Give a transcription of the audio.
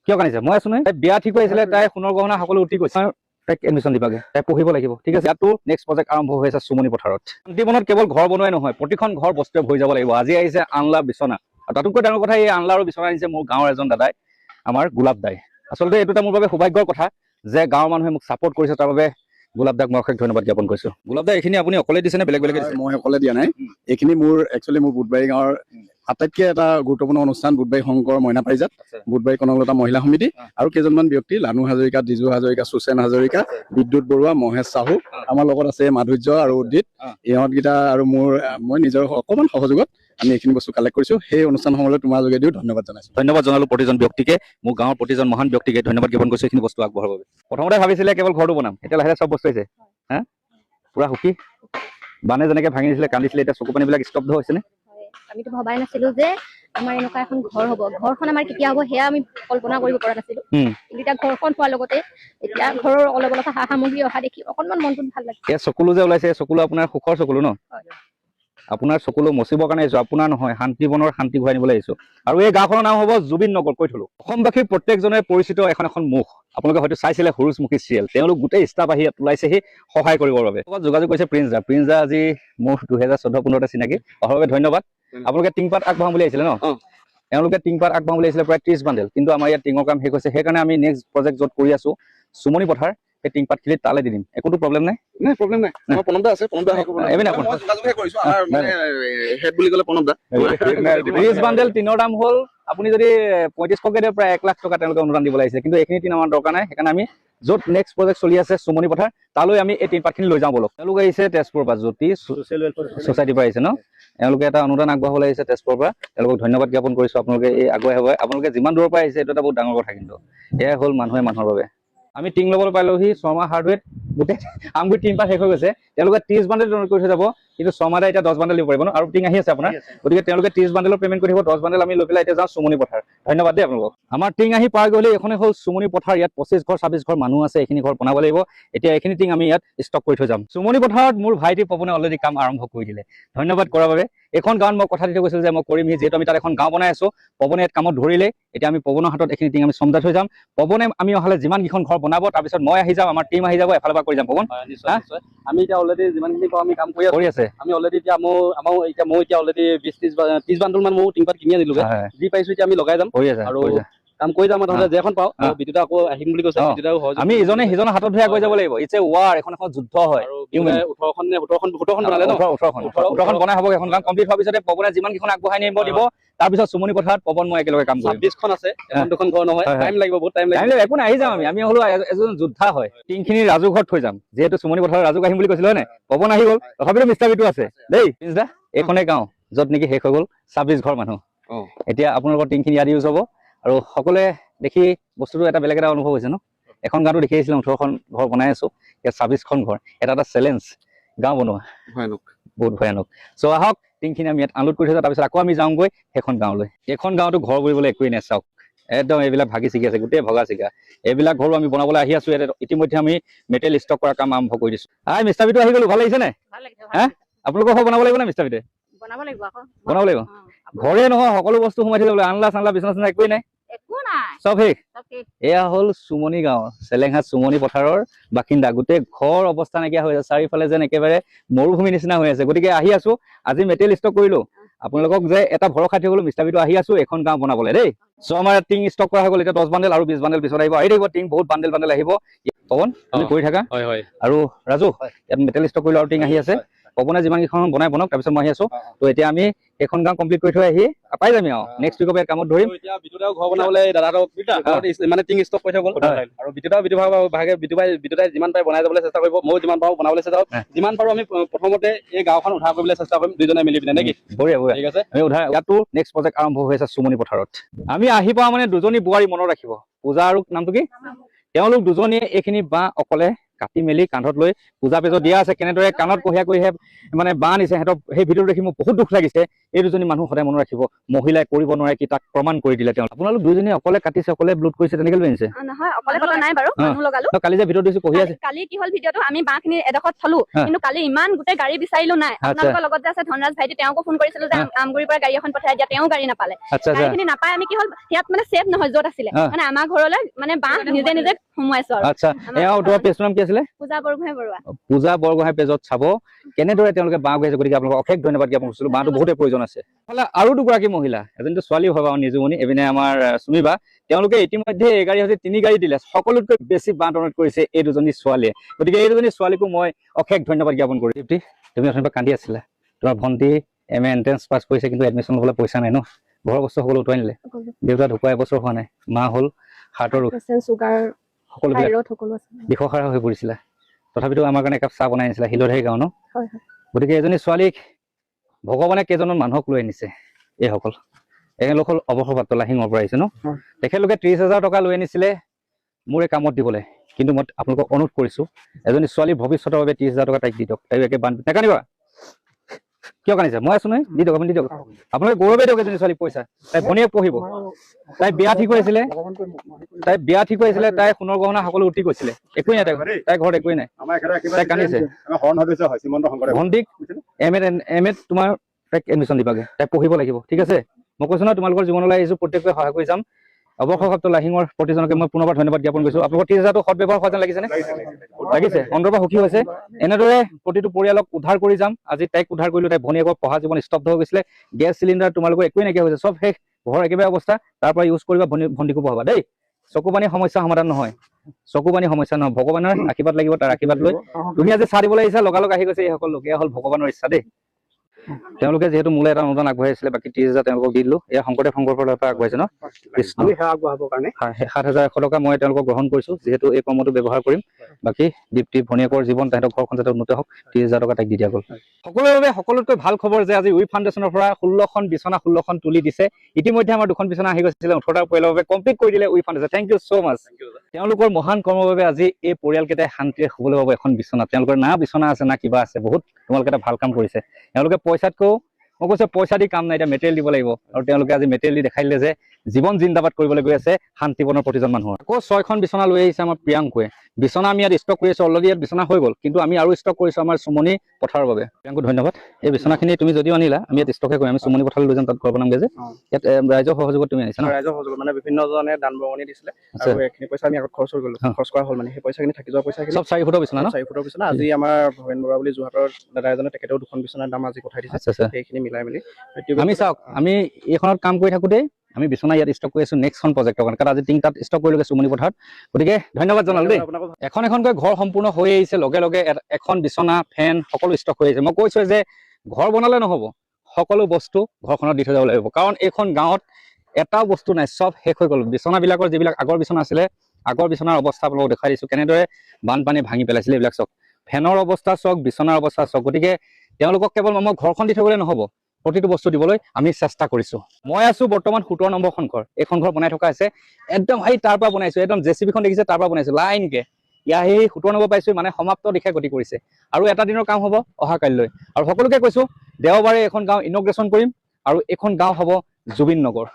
কিয় কান্দিছে মই আছো নহয় বিয়া ঠিক হৈছিলে তাই সোণৰ গহনা সকলো উঠি গৈছে তাইক এডমিশ্যন দিবাগে তাই পঢ়িব লাগিব ঠিক আছে ইয়াতো নেক্সট প্ৰজেক্ট আৰম্ভ হৈ আছে চুমনি পথাৰত শান্তিবনত কেৱল ঘৰ বনোৱাই নহয় প্ৰতিখন ঘৰ বস্তুৱে ভৰি যাব লাগিব আজি আহিছে আনলা বিচনা আৰু তাতোকৈ ডাঙৰ কথা এই আনলা আৰু বিচনা আনিছে মোৰ গাঁৱৰ এজন দাদাই আমাৰ গোলাপ দাই আচলতে এইটো এটা মোৰ বাবে সৌভাগ্যৰ কথা যে গাঁৱৰ মানুহে মোক ছাপোৰ্ট কৰিছে তাৰ বাবে গোলাপ দাক মই অশেষ ধন্যবাদ জ্ঞাপন কৰিছো গোলাপ দা এইখিনি আপুনি অকলে দিছে নে বেলেগ বেলেগ দিছে মই অকলে দিয়া নাই এইখিনি মোৰ একচুৱেলি মোৰ বুধবাৰী গাঁৱৰ আটাইতকৈ এটা গুৰুত্বপূৰ্ণ অনুষ্ঠান বুধবাৰী শংকৰ মইনা পাৰিজাত বুধবাৰী কনকলতা মহিলা সমিতি আৰু কেইজনমান ব্যক্তি লানু হাজৰিকা ডিজু হাজৰিকা সুচেন হাজৰিকা বিদ্যুৎ বৰুৱা মহেশ চাহু আমাৰ লগত আছে মাধুৰ্য আৰু উদ্দিত ইহঁতকেইটা আৰু মই নিজৰ অকণমান সহযোগত আমি এইখিনি বস্তু কালেক্ট কৰিছো সেই অনুষ্ঠানসমূহলৈ তোমাৰ যোগেদিও ধন্যবাদ জনাইছো ধন্যবাদ জনালো প্ৰতিজন ব্যক্তিকে মোৰ গাঁৱৰ প্ৰতিজন মহান ব্যক্তিকে ধন্যবাদ জ্ঞাপন কৰিছো এইখিনি বস্তু আগবঢ়াৰ বাবে প্ৰথমতে ভাবিছিলে কেৱল ঘৰটো বনাম এতিয়া লাহে চব বস্তু হৈছে হা পুৰা সুখী বানে যেনেকে ভাঙি দিছিলে কান্দিছিলে এতিয়া চকু পানীবিলাক স্তব্ধ হৈছে নে আমিতো ভবাই নাছিলো যে আমাৰ এনেকুৱা এখন ঘৰ হ'ব ঘৰখন আমাৰ কেতিয়া হ'ব সেয়া আমি কল্পনা কৰিব পৰা নাছিলো কিন্তু এতিয়া ঘৰখন পোৱাৰ লগতে এতিয়া ঘৰৰ অলপ অলপ সা সামগ্ৰী অহা দেখি অকণমান মনটো ভাল লাগে এই চকুলো যে ওলাইছে চকুলো আপোনাৰ সুখৰ চকুলো ন আপোনাৰ চকুলো মচিবৰ কাৰণে আহিছো আপোনাৰ নহয় শান্তিবনৰ শান্তি ঘূৰাই নিবলৈ আহিছো আৰু এই গাঁওখনৰ নাম হ'ব জুবিন নগৰ কৈ থলো অসমবাসীৰ প্ৰত্যেকজনে পৰিচিত এখন মুখ আপোনালোকে হয়তো চাইছিলে সৰুজমুখী চিৰিয়েল তেওঁলোক গোটেই ষ্টাফ আহি ওলাইছেহি সহায় কৰিবৰ বাবে যোগাযোগ কৰিছে প্ৰিন্স দা আজি মোৰ 2014-15 চিনাকি অহাৰ বাবে ধন্যবাদ আপোনালোকে টিংপাত আগবঢ়াম বুলি আহিছিলে ন তেওঁলোকে টিংপাত আগবঢ়াম বুলি আহিছিলে প্ৰায় 30 বান্ডেল কিন্তু আমাৰ ইয়াত টিঙৰ কাম শেষ হৈছে সেইকাৰণে আমি নেক্সট প্ৰজেক্ট য'ত কৰি আছো চুমনি পথাৰ সেই টিংপাত খিলি তালে দি দিম একোতো প্ৰব্লেম নাই প্ৰব্লেম নাই আমাৰ প্ৰণৱ দা আছে প্ৰণৱ দা যোগাযোগহে কৰিছো আমাৰ মানে হেড বুলি ক'লে প্ৰণৱ দা 30 বান্ডেল টিনৰ দাম হ'ল আপুনি যদি 3500কে দিয়ে প্ৰায় 1 লাখ টকা তেওঁলোকে অনুদান দিব লাগিছে কিন্তু এইখিনি টিন আমাৰ দৰকাৰ নাই সেইকাৰণে আমি য'ত নেক্সট প্ৰজেক্ট চলি আছে চুমনি পথাৰ তালৈ আমি এই টিনপাতখিনি লৈ যাওঁ বলক তেওঁলোক আহিছে তেজপুৰৰ পৰা জ্যোতি ছ'চাইটিৰ পৰা আহিছে ন তেওঁলোকে এটা অনুদান আগবঢ়াবলৈ আহিছে তেজপুৰৰ পৰা তেওঁলোকক ধন্যবাদ জ্ঞাপন কৰিছো আপোনালোকে এই আগুৱাই হ'ব আপোনালোকে যিমান দূৰৰ পৰা আহিছে এইটো এটা বহুত ডাঙৰ কথা কিন্তু এয়াই হ'ল মানুহে মানুহৰ বাবে আমি টিং ল'বলৈ পালোহি শৰ্মা হাৰ্ডৱেৰ গোটেই আমগুৰি টিংপাত শেষ হৈ গৈছে তেওঁলোকে 30 বান্ডেল ডনেট কৰি থৈ যাব কিন্তু শৰ্মাদাই এতিয়া 10 বান্ডেল দিব পাৰিব ন আৰু টিং আহি আছে আপোনাৰ গতিকে তেওঁলোকে 30 বান্ডেলৰ পেমেণ্ট কৰি দিব 10 বান্ডেল আমি লৈ পেলাই এতিয়া যাওঁ চুমনি পথাৰ ধন্যবাদ দেই আপোনালোকক আমাৰ টিং আহি পাৰ গ'লে এখনে হ'ল চুমনি পথাৰ ইয়াত 25 ঘৰ 26 ঘৰ মানুহ আছে এইখিনি ঘৰ বনাব লাগিব এতিয়া এইখিনি টিং আমি ইয়াত ষ্টক কৰি থৈ যাম চুমনি পথাৰত মোৰ ভাইটি পৱনে অলৰেডি কাম আৰম্ভ কৰি দিলে ধন্যবাদ কৰাৰ বাবে এখন গাঁৱত মই কথা দি থৈ গৈছিলোঁ যে মই কৰিম যিহেতু আমি তাত এখন গাঁও বনাই আছো পৱনে ইয়াত কামত ধৰিলে এতিয়া আমি পৱনৰ হাতত এইখিনি টিং আমি চমজাই থৈ যাম পৱনে আমি অহালে যিমান কেইখন ঘৰ বনাব তাৰপিছত মই আহি যাম আমাৰ টিম আহি যাব এফালৰ পৰা কৰি যাম পৱন আমি এতিয়া অলৰেডি যিমানখিনি পাওঁ আমি কাম কৰি আছে আমি অলৰেডি এতিয়া মই এতিয়া অলৰেডি 20-30 বান্ডল মান মই টিংপাত কিনি আনিলোগে যি পাইছো এতিয়া আমি লগাই যাম আৰু কাম কৰি যাম তহঁতে যেখন পাওঁ বিদ্যুৎ আকৌ আহিম বুলি কৈছে আমি ইজনে সিজনৰ হাতত ধৰি আগুৱাই যাব লাগিব ইটছ এ ৱাৰ এখন যুদ্ধ হয় 18খন বনালে ন 18খন বনাই হ'ব এখন কাম কমপ্লিট হোৱাৰ পিছতে পৱনে যিমান কেইখন আগবঢ়াই নিব দিব তাৰপিছত চুমনি পথাৰত পৱন মই একেলগে কাম কৰিম 26খন আছে এখন দুখন ঘৰ নহয় টাইম লাগিব বহুত টাইম লাগিব একো নাই আহি যাম আমি হ'লো এজন যোদ্ধা হয় টিংখিনি ৰাজু ঘৰত থৈ যাম যিহেতু চুমনি পথাৰত ৰাজুক আহিম বুলি কৈছিল হয় নাই পৱন আহি গ'ল তথাপিতো মিষ্টাবিটো আছে দেই প্ৰিন্স দা এইখনে গাঁও য'ত নেকি শেষ হৈ গ'ল 26 ঘৰ মানুহ এতিয়া আপোনালোকৰ টিংখিনি ইয়াত ইউজ হ'ব আৰু সকলোৱে দেখি বস্তুটো এটা বেলেগ এটা অনুভৱ হৈছে ন এখন গাঁৱতো দেখি আহিছিলোঁ 18খন ঘৰ বনাই আছো ইয়াত 26খন ঘৰ এটা চেলেঞ্জ গাঁও বনোৱা বহুত ভয়ানক চ' আহক টিংখিনি আমি ইয়াত আনলোড কৰি থৈ যাওঁ তাৰপিছত আকৌ আমি যাওঁগৈ সেইখন গাঁৱলৈ এইখন গাঁৱতো ঘৰ বুলিবলৈ একোৱেই নাই চাওক একদম এইবিলাক ভাগি ছিগি আছে গোটেই ভগা চিগা এইবিলাক ঘৰো আমি বনাবলৈ আহি আছো ইতিমধ্যে আমি মেটেৰিয়েল ষ্টক কৰাৰ কাম আৰম্ভ কৰি দিছো মিষ্টাবিটো আহি গ'লো ভাল লাগিছে নে হা আপোনালোকৰ ঘৰ বনাব লাগিব নে মিষ্টাবিতে বনাব লাগিব ঘৰে নহয় সকলো বস্তু সোমাই থৈ যাবলৈ আনলা চানলা বিচনা একোৱেই নাই চব শেষ এয়া হ'ল চুমনি গাঁৱৰ চেলেংহাট চুমনি পথাৰৰ বাসিন্দা গোটেই ঘৰ অৱস্থা নাইকিয়া হৈ আছে চাৰিওফালে যেন একেবাৰে মৰুভূমি নিচিনা হৈ আছে গতিকে আহি আছো আজি মেটেৰিয়েল ষ্টক কৰিলো আপোনালোকক যে এটা ভৰসা দি গ'লো মিষ্টাবিটো আহি আছো এখন গাঁও বনাবলৈ দেই চ' আমাৰ টিং ষ্টক কৰা হৈ গ'ল এতিয়া 10 বান্ডেল আৰু 20 বান্ডেল পিছত আহিব আহি থাকিব টিং বহুত বান্ডেল আহিব পৱন তুমি কৰি থাকা আৰু ৰাজু ইয়াত মেটেৰিয়েল ষ্টক কৰিলো আৰু টিং আহি আছে পৱনে যিমান কেইখন বনাই বনাওক তাৰপিছত মই আহি আছো তো এতিয়া আমি এখন গাঁও কমপ্লিট কৰি থৈ আহি পাই যাম আৰু নেক্সট উইকৰ পৰা কামত ধৰিম এতিয়া বিদ্যুৎ ঘৰ বনাবলৈ দাদাহঁতক মানে টিং ষ্টক কৰি থৈ গ'ল আৰু বিদ্যুৎ যিমান পাৰে বনাই যাবলৈ চেষ্টা কৰিব ময়ো যিমান পাৰোঁ বনাবলৈ চেষ্টা কৰিম যিমান পাৰোঁ আমি প্ৰথমতে এই গাঁওখন উদ্ধাৰ কৰিবলৈ চেষ্টা কৰিম দুইজনে মিলি পিনে নেকি বঢ়িয়া ঠিক আছে আমি উদ্ধাৰ ইয়াতো নেক্সট প্ৰজেক্ট আৰম্ভ হৈ আছে চুমনি পথাৰত আমি আহি পাওঁ মানে দুজনী বোৱাৰী মনত ৰাখিব পূজা আৰু নামটো কি তেওঁলোক দুজনীয়ে এইখিনি বাঁহ অকলে কাটি মেলি কান্ধত লৈ পূজা পেজত দিয়া আছে কেনেদৰে কাণত কঢ়িয়াই কঢ়িয়াই মানে বাঁহ আনিছে সিহঁতক সেই ভিডিঅ'টো দেখি মোৰ বহুত দুখ লাগিছে এই দুজনী মানুহ সদায় মনত ৰাখিব মহিলাই কৰিব নোৱাৰে কি তাক প্ৰমাণ কৰি দিলে তেওঁ আপোনালোক দুজনী অকলে কাটিছে অকলে ব্লুড কৰিছে তেনেকে লৈ আনিছে নহয় অকলে কটা নাই বাৰু মানুহ লগালো কালি যে ভিডিঅ' দিছো কঢ়ি আছে কালি কি হ'ল ভিডিঅ'টো আমি বাঁহখিনি এডোখৰত থলো কিন্তু কালি ইমান গোটেই গাড়ী বিচাৰিলো নাই আপোনালোকৰ লগত যে আছে ধনৰাজ ভাইটি তেওঁকো ফোন কৰিছিলো যে আমগুৰিৰ পৰা গাড়ী এখন পঠাই দিয়া তেওঁ গাড়ী নাপালে গাড়ীখিনি নাপায় আমি কি হ'ল ইয়াত মানে সেফ নহয় য'ত আছিলে মানে আমাৰ ঘৰলৈ মানে বাঁহ নিজে নিজে সোমোৱাইছো আৰু আচ্ছা এয়া তোমাৰ পেজৰ নাম কি আছিলে পূজা বৰগোহাঁই বৰুৱা পূজা বৰগোহাঁই পেজত চাব কেনেদৰে তেওঁলোকে বাঁহ গৈছে গতিকে আপোনালোকক অশেষ ধন্যবাদ জ্ঞাপন কৰিছিলো বাঁহটো বহুতে প্ৰয়োজন আছে আৰু দুগৰাকী মহিলা এজনীতো ছোৱালী হয় বাৰু নিজুমণি এপিনে আমাৰ চুমিবা তেওঁলোকে ইতিমধ্যে এই গাড়ী হৈছে 3 গাড়ী দিলে সকলোতকৈ বেছি বাঁহ ডনেট কৰিছে এই দুজনী ছোৱালীয়ে গতিকে এই দুজনী ছোৱালীকো মই অশেষ ধন্যবাদ জ্ঞাপন কৰিছো দীপ্তি তুমি অথনি কান্দি আছিলা তোমাৰ ভণ্টি এম এ এন্ট্ৰেন্স পাছ কৰিছে কিন্তু এডমিশ্যন ল'বলৈ পইচা নাই ন ঘৰৰ বস্তু সকলো উঠাই নিলে দেউতা ঢুকুৱা এবছৰ হোৱা নাই মা হ'ল হাৰ্টৰ ৰোগ চুগাৰ সকলো বিষসাৰ হৈ পৰিছিলা তথাপিতো আমাৰ কাৰণে একাপ চাহ বনাই আনিছিলা শিলধাৰী গাঁও ন গতিকে এজনী ছোৱালীক ভগৱানে কেইজনমান মানুহক লৈ আনিছে এইসকল এওঁলোক হ'ল অৱসৰপ্ৰাপ্ত লাহিঙৰ পৰা আহিছে ন তেখেতলোকে 30,000 টকা লৈ আনিছিলে মোৰ এই কামত দিবলৈ কিন্তু মই আপোনালোকক অনুৰোধ কৰিছো এজনী ছোৱালীৰ ভৱিষ্যতৰ বাবে 30,000 টকা তাইক দি দিয়ক তাইক একে বান্ধি নাকানিবা কিয় কানিছে মই আছো নহয় দি দিয়ক আপুনি দি দিয়ক আপোনালোকে গৌৰৱে দিয়ক এজনী ছোৱালী পইচা তাই ভনীয়েক পঢ়িব তাই বিয়া ঠিক হৈছিলে তাই সোণৰ গহনা সকলো উঠি গৈছিলে একোৱেই নাই তাই ঘৰত একোৱেই নাই তাই কান্দিছে ভণ্টিক এম এ তোমাৰ তাইক এডমিশ্যন দিবাগে তাই পঢ়িব লাগিব ঠিক আছে মই কৈছো নহয় তোমালোকৰ জীৱনলৈ আহিছো প্ৰত্যেকটোৱে সহায় কৰি যাম অৱসৰপ্ৰাপ্ত লাহিঙৰ প্ৰতিজনকে মই পুনৰবাৰ ধন্যবাদ জ্ঞাপন কৰিছো আপোনালোকৰ 30,000টো সৎ ব্যৱহাৰ হোৱা যেন লাগিছেনে লাগিছে অন্তৰপৰা সুখী হৈছে এনেদৰে প্ৰতিটো পৰিয়ালক উদ্ধাৰ কৰি যাম আজি তাইক উদ্ধাৰ কৰিলো তাই ভনীয়েকৰ পঢ়া জীৱন স্তব্ধ হৈ গৈছিলে গেছ চিলিণ্ডাৰ তোমালোকৰ একোৱেই নাইকিয়া হৈছে চব শেষ ঘৰৰ একেবাৰে অৱস্থা তাৰ পৰা ইউজ কৰিবা ভণ্টিকো পঢ়াবা দেই চকুপানী সমস্যা সমাধান নহয় চকুপানী সমস্যা নহয় ভগৱানৰ আশীৰ্বাদ লাগিব তাৰ আশীৰ্বাদ লৈ তুমি আজি চাহ দিবলৈ আহিছা লগালগ আহি গৈছে এইসকল লোক এয়া হ'ল ভগৱানৰ ইচ্ছা দেই তেওঁলোকে যিহেতু মোলৈ এটা অনুদান আগবঢ়াইছিলে বাকী 30,000 তেওঁলোকক দি দিলো এয়া শংকৰদেৱ সংঘৰ পৰা আগবঢ়াইছে ন 7,100 টকা মই তেওঁলোকক গ্ৰহণ কৰিছো যিহেতু এই কৰ্মটো ব্যৱহাৰ কৰিম বাকী দীপ্তি ভনীয়েকৰ জীৱন তাহাঁতৰ ঘৰখন যাতে উন্নত হওক 30,000 টকা তাইক দি দিয়া গ'ল সকলোৰে বাবে সকলোতকৈ ভাল খবৰ যে আজি উই ফাউণ্ডেশ্যনৰ পৰা 16খন বিচনা 16খন তুলি দিছে ইতিমধ্যে আমাৰ 2খন বিচনা আহি গৈছিলে 18টা পৰিয়ালৰ বাবে কমপ্লিট কৰি দিলে উই ফাউণ্ডেশ্যন থেংক ইউ ছ' মাছ তেওঁলোকৰ মহান কৰ্মৰ বাবে আজি এই পৰিয়ালকেইটাই শান্তিৰে শুবলৈ পাব এখন বিচনা তেওঁলোকৰ না বিচনা আছে না কিবা আছে বহুত তোমালোকে এটা ভাল কাম কৰিছে তেওঁলোকে পইচাতকৈ মই কৈছো পইচা দি কাম নাই এতিয়া মেটেৰিয়েল দিব লাগিব আৰু তেওঁলোকে আজি মেটেৰিয়েল দি দেখাই দিলে যে জীৱন জিন্দাবাদ কৰিবলৈ গৈ আছে শান্তিবনৰ প্ৰতিজন মানুহৰ আকৌ 6খন বিচনা লৈ আহিছে আমাৰ প্ৰিয়াংকুৱে বিচনা আমি ইয়াত ষ্টক কৰি আছো অলৰেডি ইয়াত বিচনা হৈ গ'ল কিন্তু আমি আৰু ষ্টক কৰিছো আমাৰ সুমনি পথাৰৰ বাবে প্ৰিয়াংকু ধন্যবাদ এই বিচনাখিনি তুমি যদিও আনিলা আমি ইয়াত ষ্টকে কৰিম আমি সুমনি পথাৰলৈ লৈ যাম তাত ঘৰ বনামগে যে ইয়াত ৰাইজৰ সহযোগত তুমি আনিছা ন ৰাইজৰ সহযোগত মানে বিভিন্নজনে দান বৰঙণি দিছিলে আৰু এইখিনি পইচা আমি আগত খৰচ হৈ গ'ল খৰচ কৰা হ'ল মানে সেই পইচাখিনি থাকি যোৱা পইচাখিনি সব 4 ফুটৰ বিচনা ন 4 ফুটৰ বিচনা আজি আমাৰ ভৱেন বৰা বুলি যোৰহাটৰ দাদা এজনে তেখেতেও 2খন বিচনাৰ দাম আজি পঠাই দিছে সেইখিনি মিলাই মেলি আমি চাওক আমি এইখনত কাম কৰি থাকোঁতে আমি বিচনা ইয়াত ষ্টক কৰি আছো নেক্সটখন প্ৰজেক্টৰ কাৰণে কাৰণ আজি টিংটাত ষ্টক কৰিলোগে সুমনি পথাৰত গতিকে ধন্যবাদ জনালো দেই এখন এখনকৈ ঘৰ সম্পূৰ্ণ হৈ আহিছে লগে লগে এখন বিচনা ফেন সকলো ষ্টক হৈ আহিছে মই কৈছো যে ঘৰ বনালে নহ'ব সকলো বস্তু ঘৰখনত দি থৈ যাব লাগিব কাৰণ এইখন গাঁৱত এটাও বস্তু নাই চব শেষ হৈ গ'ল বিচনাবিলাকৰ যিবিলাক আগৰ বিচনা আছিলে আগৰ বিচনাৰ অৱস্থা আপোনালোকক দেখাই দিছো কেনেদৰে বানপানী ভাঙি পেলাইছিলে এইবিলাক চক ফেনৰ অৱস্থা চক বিচনাৰ অৱস্থা চক গতিকে তেওঁলোকক কেৱল মই ঘৰখন দি থবলৈ নহ'ব প্ৰতিটো বস্তু দিবলৈ আমি চেষ্টা কৰিছো মই আছো বৰ্তমান 17 নম্বৰখন ঘৰ এইখন ঘৰ বনাই থকা আছে একদম এই তাৰ পৰা বনাইছো একদম জেচিবিখন দেখিছে তাৰ পৰা বনাইছো লাইনকে ইয়াৰ সেই 17 নম্বৰ পাইছো মানে সমাপ্ত দিশে গতি কৰিছে আৰু এটা দিনৰ কাম হ'ব অহা কাইলৈ আৰু সকলোকে কৈছো দেওবাৰে এখন গাঁও ইনগ্ৰেশ্যন কৰিম আৰু এখন গাঁও হ'ব জুবিন নগৰ